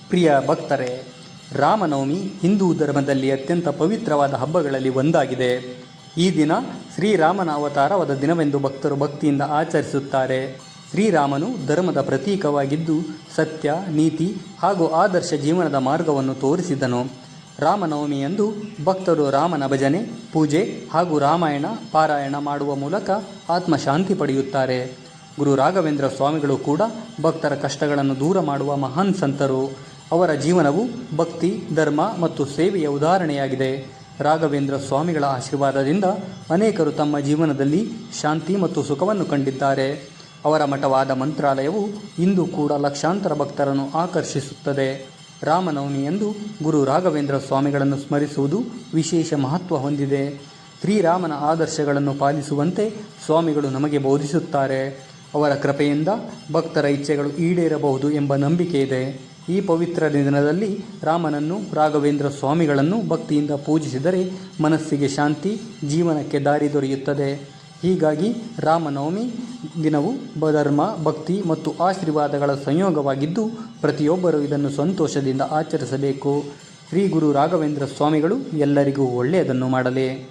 ಪ್ರಿಯ ಭಕ್ತರೇ, ರಾಮನವಮಿ ಹಿಂದೂ ಧರ್ಮದಲ್ಲಿ ಅತ್ಯಂತ ಪವಿತ್ರವಾದ ಹಬ್ಬಗಳಲ್ಲಿ ಒಂದಾಗಿದೆ. ಈ ದಿನ ಶ್ರೀರಾಮನ ಅವತಾರವಾದ ದಿನವೆಂದು ಭಕ್ತರು ಭಕ್ತಿಯಿಂದ ಆಚರಿಸುತ್ತಾರೆ. ಶ್ರೀರಾಮನು ಧರ್ಮದ ಪ್ರತೀಕವಾಗಿದ್ದು ಸತ್ಯ, ನೀತಿ ಹಾಗೂ ಆದರ್ಶ ಜೀವನದ ಮಾರ್ಗವನ್ನು ತೋರಿಸಿದನು. ರಾಮನವಮಿಯಂದು ಭಕ್ತರು ರಾಮನ ಭಜನೆ, ಪೂಜೆ ಹಾಗೂ ರಾಮಾಯಣ ಪಾರಾಯಣ ಮಾಡುವ ಮೂಲಕ ಆತ್ಮಶಾಂತಿ ಪಡೆಯುತ್ತಾರೆ. ಗುರು ರಾಘವೇಂದ್ರ ಸ್ವಾಮಿಗಳು ಕೂಡ ಭಕ್ತರ ಕಷ್ಟಗಳನ್ನು ದೂರ ಮಾಡುವ ಮಹಾನ್ ಸಂತರು. ಅವರ ಜೀವನವು ಭಕ್ತಿ, ಧರ್ಮ ಮತ್ತು ಸೇವೆಯ ಉದಾಹರಣೆಯಾಗಿದೆ. ರಾಘವೇಂದ್ರ ಸ್ವಾಮಿಗಳ ಆಶೀರ್ವಾದದಿಂದ ಅನೇಕರು ತಮ್ಮ ಜೀವನದಲ್ಲಿ ಶಾಂತಿ ಮತ್ತು ಸುಖವನ್ನು ಕಂಡಿದ್ದಾರೆ. ಅವರ ಮಠವಾದ ಮಂತ್ರಾಲಯವು ಇಂದು ಕೂಡ ಲಕ್ಷಾಂತರ ಭಕ್ತರನ್ನು ಆಕರ್ಷಿಸುತ್ತದೆ. ರಾಮನವಮಿಯಂದು ಗುರು ರಾಘವೇಂದ್ರ ಸ್ವಾಮಿಗಳನ್ನು ಸ್ಮರಿಸುವುದು ವಿಶೇಷ ಮಹತ್ವ ಹೊಂದಿದೆ. ಶ್ರೀರಾಮನ ಆದರ್ಶಗಳನ್ನು ಪಾಲಿಸುವಂತೆ ಸ್ವಾಮಿಗಳು ನಮಗೆ ಬೋಧಿಸುತ್ತಾರೆ. ಅವರ ಕೃಪೆಯಿಂದ ಭಕ್ತರ ಇಚ್ಛೆಗಳು ಈಡೇರಬಹುದು ಎಂಬ ನಂಬಿಕೆ ಇದೆ. ಈ ಪವಿತ್ರ ದಿನದಲ್ಲಿ ರಾಮನನ್ನು, ರಾಘವೇಂದ್ರ ಸ್ವಾಮಿಗಳನ್ನು ಭಕ್ತಿಯಿಂದ ಪೂಜಿಸಿದರೆ ಮನಸ್ಸಿಗೆ ಶಾಂತಿ, ಜೀವನಕ್ಕೆ ದಾರಿ ದೊರೆಯುತ್ತದೆ. ಹೀಗಾಗಿ ರಾಮನವಮಿ ದಿನವು ಧರ್ಮ, ಭಕ್ತಿ ಮತ್ತು ಆಶೀರ್ವಾದಗಳ ಸಂಯೋಗವಾಗಿದ್ದು ಪ್ರತಿಯೊಬ್ಬರೂ ಇದನ್ನು ಸಂತೋಷದಿಂದ ಆಚರಿಸಬೇಕು. ಶ್ರೀ ಗುರು ರಾಘವೇಂದ್ರ ಸ್ವಾಮಿಗಳು ಎಲ್ಲರಿಗೂ ಒಳ್ಳೆಯದನ್ನು ಮಾಡಲಿ.